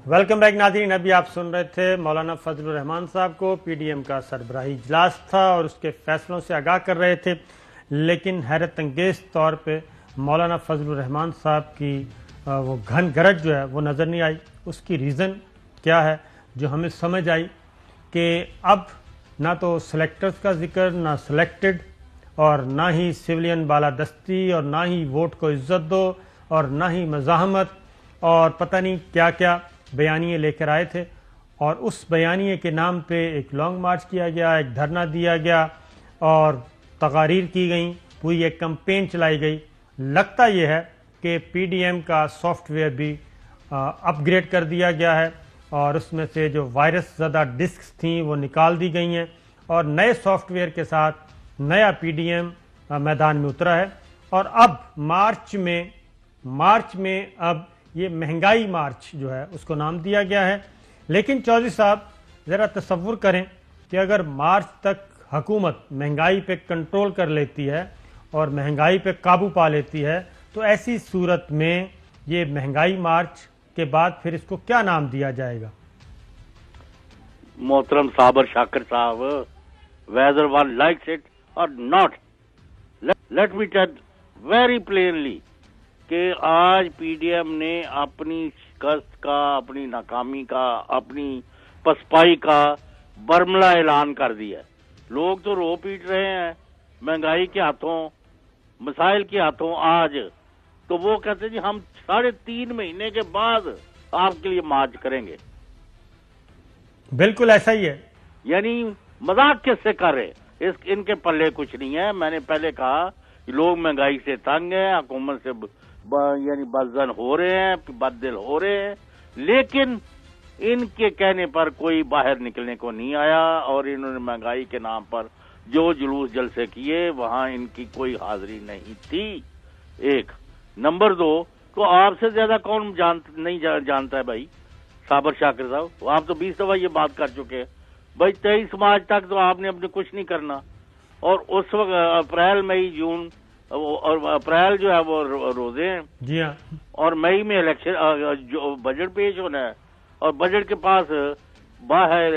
Welcome back ناظرین، ابھی آپ سن رہے تھے مولانا فضل الرحمان صاحب کو، پی ڈی ایم کا سربراہی اجلاس تھا اور اس کے فیصلوں سے آگاہ کر رہے تھے، لیکن حیرت انگیز طور پہ مولانا فضل الرحمان صاحب کی وہ گھن گرج جو ہے وہ نظر نہیں آئی۔ اس کی ریزن کیا ہے جو ہمیں سمجھ آئی کہ اب نہ تو سلیکٹرز کا ذکر، نہ سلیکٹڈ، اور نہ ہی سویلین بالادستی، اور نہ ہی ووٹ کو عزت دو، اور نہ ہی مزاحمت، اور پتہ نہیں کیا کیا بیانیے لے کر آئے تھے، اور اس بیانیے کے نام پہ ایک لانگ مارچ کیا گیا، ایک دھرنا دیا گیا اور تقاریر کی گئیں، پوری ایک کمپین چلائی گئی۔ لگتا یہ ہے کہ پی ڈی ایم کا سافٹ ویئر بھی اپ گریڈ کر دیا گیا ہے، اور اس میں سے جو وائرس زدہ ڈسکس تھیں وہ نکال دی گئی ہیں، اور نئے سافٹ ویئر کے ساتھ نیا پی ڈی ایم میدان میں اترا ہے۔ اور اب مارچ میں اب یہ مہنگائی مارچ جو ہے اس کو نام دیا گیا ہے۔ لیکن چودھری صاحب ذرا تصور کریں کہ اگر مارچ تک حکومت مہنگائی پہ کنٹرول کر لیتی ہے اور مہنگائی پہ قابو پا لیتی ہے، تو ایسی صورت میں یہ مہنگائی مارچ کے بعد پھر اس کو کیا نام دیا جائے گا؟ محترم صابر شاکر صاحب، whether one likes it or not, let me tell very plainly کہ آج پی ڈی ایم نے اپنی شکست کا، اپنی ناکامی کا، اپنی پسپائی کا برملا اعلان کر دیا۔ لوگ تو رو پیٹ رہے ہیں مہنگائی کے ہاتھوں، مسائل کے ہاتھوں آج، تو وہ کہتے ہیں جی ہم 3.5 مہینے کے بعد آپ کے لیے مارچ کریں گے۔ بالکل ایسا ہی ہے، یعنی مذاق کس سے کر رہے؟ ان کے پلے کچھ نہیں ہے۔ میں نے پہلے کہا کہ لوگ مہنگائی سے تنگ ہیں، حکومت سے یعنی بدزن ہو رہے ہیں، بد دل ہو رہے ہیں، لیکن ان کے کہنے پر کوئی باہر نکلنے کو نہیں آیا، اور انہوں نے مہنگائی کے نام پر جو جلوس جلسے کیے وہاں ان کی کوئی حاضری نہیں تھی۔ ایک نمبر 2، تو آپ سے زیادہ کون نہیں جانتا ہے بھائی صابر شاکر صاحب؟ آپ تو 20 دفعہ یہ بات کر چکے ہیں بھائی 23 مارچ تک تو آپ نے اپنے کچھ نہیں کرنا، اور اس وقت اپریل مئی جون اور اپریل جو ہے وہ روزے ہیں، جی ہاں، اور مئی میں الیکشن جو بجٹ پیش ہونا ہے، اور بجٹ کے پاس باہر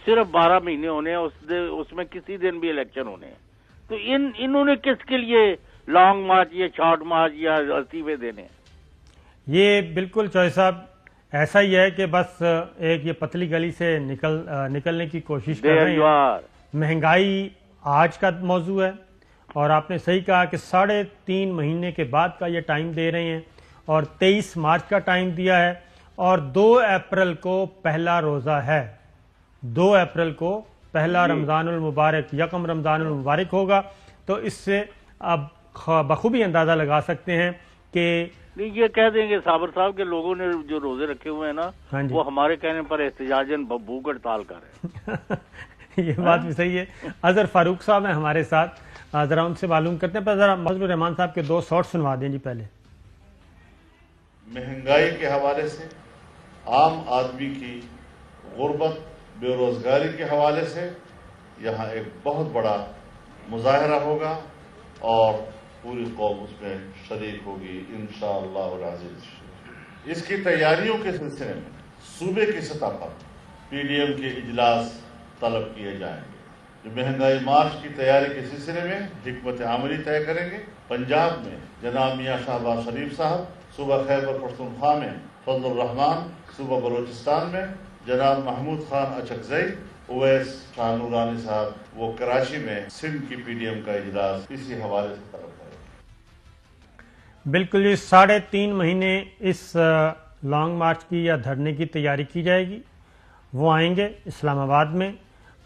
صرف 12 مہینے ہونے ہیں، اس میں کسی دن بھی الیکشن ہونے ہیں۔ تو انہوں نے کس کے لیے لانگ مارچ یا شارٹ مارچ یا استعفے دینے ہیں؟ یہ بالکل چوہے صاحب ایسا ہی ہے کہ بس ایک یہ پتلی گلی سے نکلنے کی کوشش کر رہے ہیں۔ مہنگائی آج کا موضوع ہے، اور آپ نے صحیح کہا کہ 3.5 مہینے کے بعد کا یہ ٹائم دے رہے ہیں، اور 23 مارچ کا ٹائم دیا ہے، اور 2 اپریل کو پہلا روزہ ہے۔ 2 اپریل کو پہلا رمضان المبارک، یکم رمضان المبارک ہوگا، تو اس سے اب بخوبی اندازہ لگا سکتے ہیں کہ یہ کہہ دیں گے صابر صاحب کہ لوگوں نے جو روزے رکھے ہوئے ہیں نا، وہ ہمارے کہنے پر احتجاجاً بھوک ہڑتال کر رہے ہیں۔ یہ بات بھی صحیح ہے۔ اظہر فاروق صاحب ہیں ہمارے ساتھ، ذرا ان سے معلوم کرتے ہیں، پر ذرا فضل الرحمان صاحب کے 2 شارٹ سنوا دیں جی۔ پہلے مہنگائی کے حوالے سے، عام آدمی کی غربت، بے روزگاری کے حوالے سے یہاں ایک بہت بڑا مظاہرہ ہوگا، اور پوری قوم اس میں شریک ہوگی انشاءاللہ العزیز۔ اس کی تیاریوں کے سلسلے میں صوبے کی سطح پر پی ڈی ایم کے اجلاس طلب کیے جائیں گے، جو مہنگائی مارچ کی تیاری کے سلسلے میں حکمت عملی طے کریں گے۔ پنجاب میں جناب میاں شہباز شریف صاحب، صوبہ خیبر پختونخوا میں فضل الرحمان، صوبہ بلوچستان میں جناب محمود خان اچکزئی، اویس شاہ نورانی صاحب، وہ کراچی میں سندھ کی پی ڈی ایم کا اجلاس اسی حوالے سے طلب کریں گے۔ بالکل یہ 3.5 مہینے اس لانگ مارچ کی یا دھرنے کی تیاری کی جائے گی۔ وہ آئیں گے اسلام آباد میں،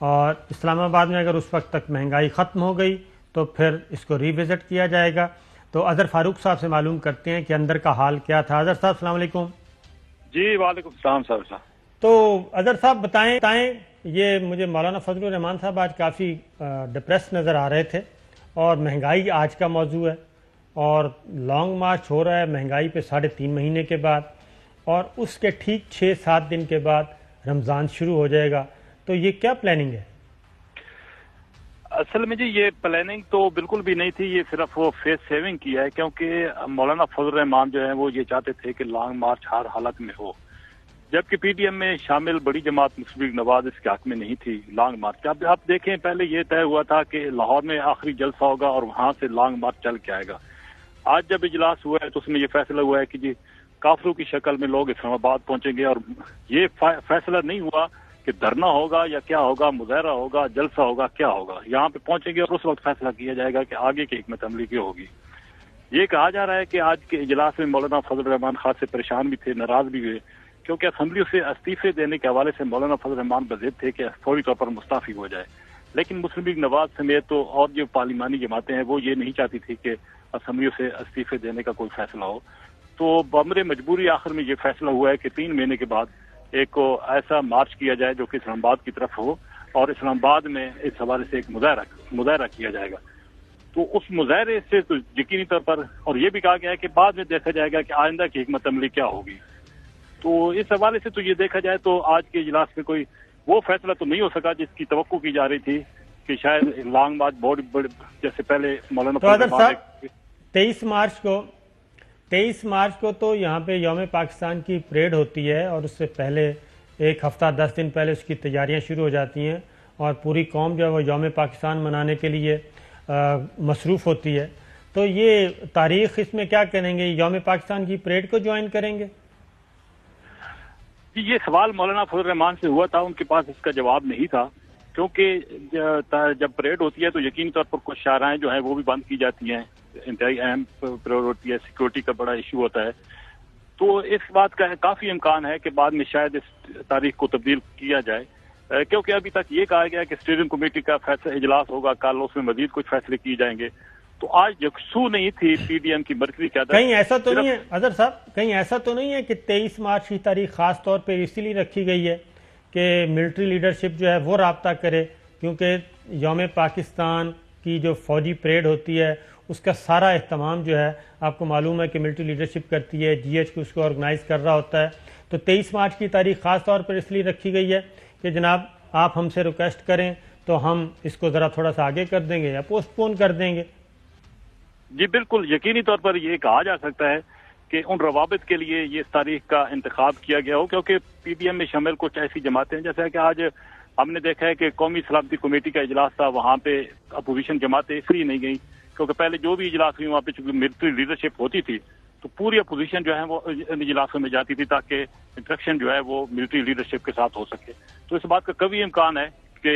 اور اسلام آباد میں اگر اس وقت تک مہنگائی ختم ہو گئی تو پھر اس کو ری وزٹ کیا جائے گا۔ تو اظہر فاروق صاحب سے معلوم کرتے ہیں کہ اندر کا حال کیا تھا۔ اظہر صاحب السلام علیکم۔ جی وعلیکم السلام صاحب۔ تو اظہر صاحب بتائیں، یہ مجھے مولانا فضل الرحمان صاحب آج کافی ڈپریس نظر آ رہے تھے، اور مہنگائی آج کا موضوع ہے، اور لانگ مارچ ہو رہا ہے مہنگائی پہ 3.5 مہینے کے بعد، اور اس کے ٹھیک 6-7 دن کے بعد رمضان شروع ہو جائے گا۔ تو یہ کیا پلاننگ ہے؟ اصل میں جی یہ پلاننگ تو بالکل بھی نہیں تھی، یہ صرف وہ فیس سیونگ کیا ہے، کیونکہ مولانا فضل الرحمان جو ہے وہ یہ چاہتے تھے کہ لانگ مارچ ہر حالت میں ہو، جبکہ پی ڈی ایم میں شامل بڑی جماعت مسلم لیگ نواز اس کے حق میں نہیں تھی لانگ مارچ. اب آپ دیکھیں پہلے یہ طے ہوا تھا کہ لاہور میں آخری جلسہ ہوگا اور وہاں سے لانگ مارچ چل کے آئے گا. آج جب اجلاس ہوا ہے تو اس میں یہ فیصلہ ہوا ہے کہ جی کافروں کی شکل میں لوگ اسلام آباد پہنچیں گے, اور یہ فیصلہ نہیں ہوا کہ دھرنا ہوگا یا کیا ہوگا, مظاہرہ ہوگا, جلسہ ہوگا, کیا ہوگا. یہاں پہ پہنچیں گے اور اس وقت فیصلہ کیا جائے گا کہ آگے کی حکمت عملی کیا ہوگی. یہ کہا جا رہا ہے کہ آج کے اجلاس میں مولانا فضل الرحمان خاص سے پریشان بھی تھے, ناراض بھی ہوئے, کیونکہ اسمبلی سے استعفے دینے کے حوالے سے مولانا فضل الرحمان بضد تھے کہ فوری طور پر مستعفی ہو جائے. لیکن مسلم لیگ نواز سمیت تو اور جو پارلیمانی جماعتیں ہیں وہ یہ نہیں چاہتی تھی کہ اسمبلیوں سے استعفے دینے کا کوئی فیصلہ ہو. تو بامر مجبوری آخر میں یہ فیصلہ ہوا ہے کہ 3 مہینے کے بعد ایک ایسا مارچ کیا جائے جو کہ اسلام آباد کی طرف ہو, اور اسلام آباد میں اس حوالے سے ایک مظاہرہ کیا جائے گا. تو اس مظاہرے سے تو یقینی طور پر, اور یہ بھی کہا گیا ہے کہ بعد میں دیکھا جائے گا کہ آئندہ کی حکمت عملی کیا ہوگی. تو اس حوالے سے تو یہ دیکھا جائے تو آج کے اجلاس میں کوئی وہ فیصلہ تو نہیں ہو سکا جس کی توقع کی جا رہی تھی کہ شاید لانگ مارچ بڑے جیسے پہلے مولانا 23 مارچ کو تو یہاں پہ یوم پاکستان کی پریڈ ہوتی ہے, اور اس سے پہلے ایک ہفتہ 10 دن پہلے اس کی تیاریاں شروع ہو جاتی ہیں, اور پوری قوم جو ہے وہ یوم پاکستان منانے کے لیے مصروف ہوتی ہے. تو یہ تاریخ اس میں کیا کریں گے, یوم پاکستان کی پریڈ کو جوائن کریں گے؟ یہ سوال مولانا فضل الرحمان سے ہوا تھا, ان کے پاس اس کا جواب نہیں تھا, کیونکہ جب پریڈ ہوتی ہے تو یقینی طور پر کچھ شاہراہیں جو ہیں وہ بھی بند کی جاتی ہیں, انتہائی اہم پریڈ ہوتی ہے, سیکورٹی کا بڑا ایشو ہوتا ہے. تو اس بات کا کافی امکان ہے کہ بعد میں شاید اس تاریخ کو تبدیل کیا جائے, کیونکہ ابھی تک یہ کہا گیا کہ اسٹیئرنگ کمیٹی کا فیصلہ اجلاس ہوگا کل, اس میں مزید کچھ فیصلے کیے جائیں گے. تو آج یکسو نہیں تھی پی ڈی ایم کی مرکزی قیادت. کہیں ایسا تو نہیں ہے اظہر صاحب, کہیں ایسا تو نہیں ہے کہ 23 مارچ کی تاریخ خاص طور پہ اسی لیے رکھی گئی ہے کہ ملٹری لیڈرشپ جو ہے وہ رابطہ کرے, کیونکہ یوم پاکستان کی جو فوجی پریڈ ہوتی ہے اس کا سارا اہتمام جو ہے آپ کو معلوم ہے کہ ملٹری لیڈرشپ کرتی ہے, جی ایچ کو اس کو آرگنائز کر رہا ہوتا ہے. تو 23 مارچ کی تاریخ خاص طور پر اس لیے رکھی گئی ہے کہ جناب آپ ہم سے ریکویسٹ کریں تو ہم اس کو ذرا تھوڑا سا آگے کر دیں گے یا پوسٹ پون کر دیں گے. جی بالکل, یقینی طور پر یہ کہا جا سکتا ہے کہ ان روابط کے لیے یہ اس تاریخ کا انتخاب کیا گیا ہو, کیونکہ پی ڈی ایم میں شامل کچھ ایسی جماعتیں ہیں, جیسا کہ آج ہم نے دیکھا ہے کہ قومی سلامتی کمیٹی کا اجلاس تھا, وہاں پہ اپوزیشن جماعتیں اس لیے نہیں گئیں کیونکہ پہلے جو بھی اجلاس ہوئی وہاں پہ چونکہ ملٹری لیڈرشپ ہوتی تھی تو پوری اپوزیشن جو ہے وہ اجلاسوں میں جاتی تھی تاکہ انٹریکشن جو ہے وہ ملٹری لیڈرشپ کے ساتھ ہو سکے. تو اس بات کا کبھی امکان ہے کہ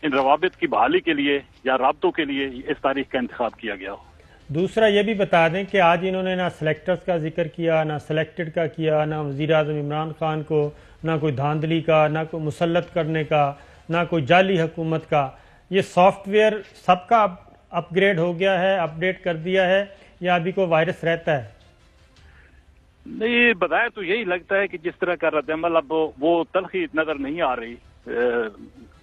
ان روابط کی بحالی کے لیے یا رابطوں کے لیے اس تاریخ کا انتخاب کیا گیا ہو. دوسرا یہ بھی بتا دیں کہ آج انہوں نے نہ سلیکٹرز کا ذکر کیا, نہ سلیکٹڈ کا کیا, نہ وزیر اعظم عمران خان کو, نہ کوئی دھاندلی کا, نہ کوئی مسلط کرنے کا, نہ کوئی جعلی حکومت کا. یہ سافٹ ویئر سب کا اپ گریڈ ہو گیا ہے, اپ ڈیٹ کر دیا ہے, یا ابھی کوئی وائرس رہتا ہے؟ نہیں, بظاہر تو یہی لگتا ہے کہ جس طرح کا رد عمل اب وہ تلخی نظر نہیں آ رہی,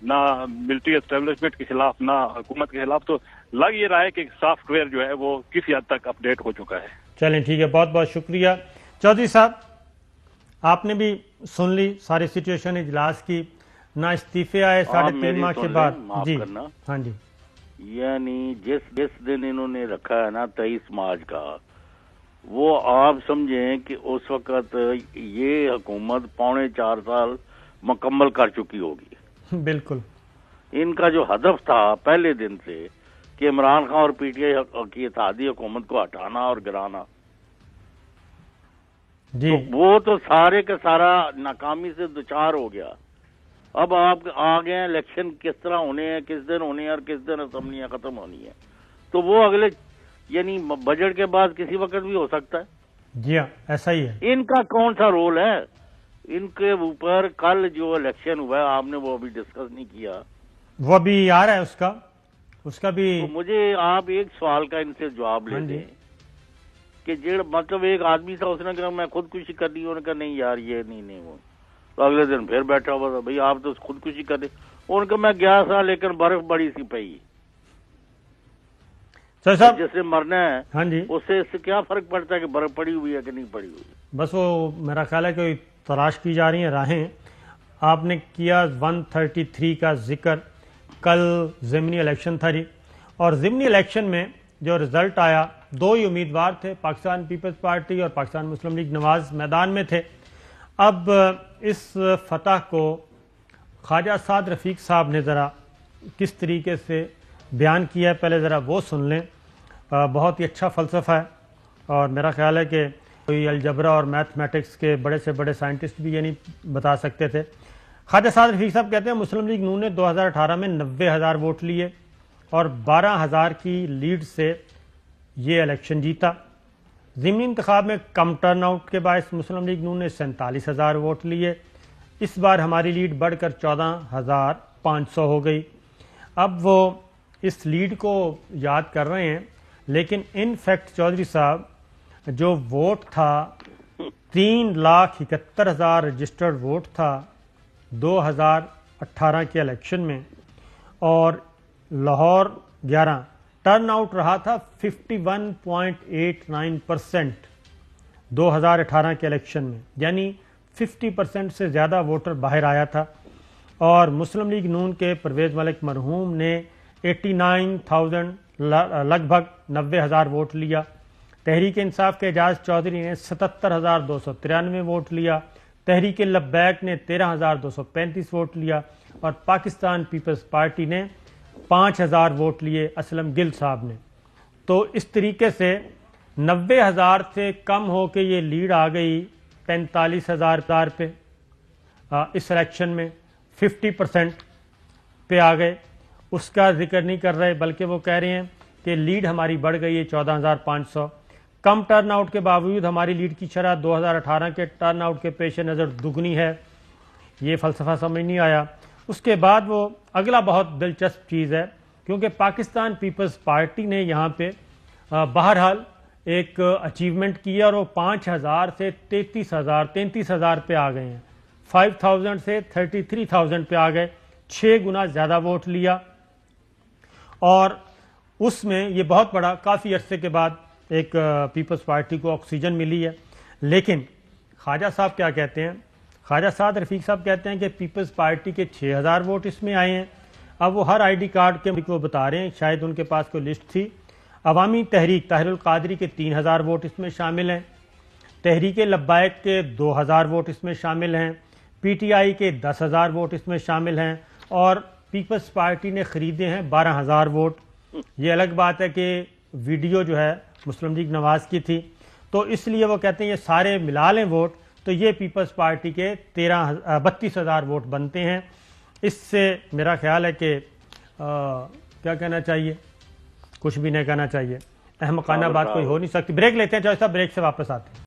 نہ ملٹری اسٹیبلشمنٹ کے خلاف نہ حکومت کے خلاف, تو لگ یہ رہا ہے کہ سافٹ ویئر جو ہے وہ کسی حد تک اپ ڈیٹ ہو چکا ہے. چلیں ٹھیک ہے, بہت بہت شکریہ. چودھری صاحب آپ نے بھی سن لی ساری سچویشن اجلاس کی, نہ استعفے آئے 3.5 ماہ کے بعد. جی ہاں جی, یعنی جس دن انہوں نے رکھا ہے نا 23 مارچ کا, وہ آپ سمجھیں کہ اس وقت یہ حکومت 4.25 سال مکمل کر چکی ہوگی. بالکل, ان کا جو ہدف تھا پہلے دن سے کہ عمران خان اور پی ٹی آئی کی اتحادی حکومت کو ہٹانا اور گرانا, جی وہ تو سارے کا سارا ناکامی سے دوچار ہو گیا. اب آپ آ گئے ہیں الیکشن کس طرح ہونے ہیں, کس دن ہونے ہیں اور کس دن اسمبلیاں ختم ہونی ہیں, تو وہ اگلے یعنی بجٹ کے بعد کسی وقت بھی ہو سکتا ہے. جی ہاں ایسا ہی ہے. ان کا کون سا رول ہے ان کے اوپر؟ کل جو الیکشن ہوا ہے آپ نے وہ ابھی ڈسکس نہیں کیا, وہ بھی آ رہا ہے اس کا بھی. تو مجھے آپ ایک سوال کا ان سے جواب لے دیں کہ مطلب ایک آدمی تھا, اس نے کہا میں خودکشی کر لی, انہوں نے کہا نہیں یار یہ نہیں وہ, تو اگلے دن پھر بیٹھا ہوا تھا, بھائی آپ تو خودکشی کر دیں. انہوں نے کہا میں گیا تھا لیکن برف بڑی سی پئی, جس سے مرنا ہے ہاں جی, اس سے کیا فرق پڑتا ہے کہ برف پڑی ہوئی ہے کہ نہیں پڑی ہوئی؟ بس وہ میرا خیال ہے کہ تلاش کی جا رہی ہیں راہیں. آپ نے کیا 133 کا ذکر, کل ضمنی الیکشن تھا جی, اور ضمنی الیکشن میں جو رزلٹ آیا 2 ہی امیدوار تھے, پاکستان پیپلز پارٹی اور پاکستان مسلم لیگ نواز میدان میں تھے. اب اس فتح کو خواجہ سعد رفیق صاحب نے ذرا کس طریقے سے بیان کیا ہے، پہلے ذرا وہ سن لیں۔ بہت ہی اچھا فلسفہ ہے، اور میرا خیال ہے کہ کوئی الجبرا اور میتھمیٹکس کے بڑے سے بڑے سائنٹسٹ بھی یہ نہیں بتا سکتے تھے۔ خواجہ سعد رفیق صاحب کہتے ہیں مسلم لیگ نون نے 2018 میں 90,000 ووٹ لیے اور 12,000 کی لیڈ سے یہ الیکشن جیتا۔ ضمنی انتخاب میں کم ٹرن آؤٹ کے باعث مسلم لیگ نون نے 47,000 ووٹ لیے۔ اس بار ہماری لیڈ بڑھ کر 14,500 ہو گئی۔ اب وہ اس لیڈ کو یاد کر رہے ہیں، لیکن ان فیکٹ چودھری صاحب جو ووٹ تھا 3,71,000 رجسٹرڈ ووٹ تھا 2018 کے الیکشن میں، اور لاہور 11 ٹرن آؤٹ رہا تھا 51.89% 2018 کے الیکشن میں، یعنی 50% سے زیادہ ووٹر باہر آیا تھا۔ اور مسلم لیگ نون کے پرویز ملک مرحوم نے 89,000 لگ بھگ 90,000 ووٹ لیا۔ تحریک انصاف کے اعجاز چودھری نے 77,293 ووٹ لیا۔ تحریک لبیک نے 13,235 ووٹ لیا، اور پاکستان پیپلز پارٹی نے 5,000 ووٹ لیے اسلم گل صاحب نے۔ تو اس طریقے سے 90,000 سے کم ہو کے یہ لیڈ آ گئی 45,000 پہ اس الیکشن میں، 50% پہ آ گئے۔ اس کا ذکر نہیں کر رہے، بلکہ وہ کہہ رہے ہیں کہ لیڈ ہماری بڑھ گئی ہے 14,500۔ کم ٹرن آؤٹ کے باوجود ہماری لیڈ کی شرح 2018 کے ٹرن آؤٹ کے پیش نظر دگنی ہے۔ یہ فلسفہ سمجھ نہیں آیا۔ اس کے بعد وہ اگلا بہت دلچسپ چیز ہے، کیونکہ پاکستان پیپلز پارٹی نے یہاں پہ بہرحال ایک اچیومنٹ کیا، اور وہ 5,000 سے 33,000 پہ آ گئے ہیں، 5,000 سے 33,000 پہ آ گئے، 6 گنا زیادہ ووٹ لیا۔ اور اس میں یہ بہت بڑا، کافی عرصے کے بعد ایک پیپلز پارٹی کو آکسیجن ملی ہے۔ لیکن خواجہ صاحب کیا کہتے ہیں؟ خواجہ سعد رفیق صاحب کہتے ہیں کہ پیپلز پارٹی کے 6,000 ووٹ اس میں آئے ہیں۔ اب وہ ہر آئی ڈی کارڈ کے وہ بتا رہے ہیں، شاید ان کے پاس کوئی لسٹ تھی۔ عوامی تحریک طاہر القادری کے 3,000 ووٹ اس میں شامل ہیں۔ تحریک لبیک کے 2,000 ووٹ اس میں شامل ہیں۔ پی ٹی آئی کے 10,000 ووٹ اس میں شامل ہیں، اور پیپلز پارٹی نے خریدے ہیں 12,000 ووٹ۔ یہ الگ بات ہے کہ ویڈیو جو ہے مسلم لیگ نواز کی تھی، تو اس لیے وہ کہتے ہیں یہ سارے ملا لیں ووٹ تو یہ پیپلز پارٹی کے 32,000 ووٹ بنتے ہیں۔ اس سے میرا خیال ہے کہ کیا کہنا چاہیے، کچھ بھی نہیں کہنا چاہیے، احمقانہ بات کوئی ہو نہیں سکتی۔ بریک لیتے ہیں چوہدری صاحب، بریک سے واپس آتے ہیں۔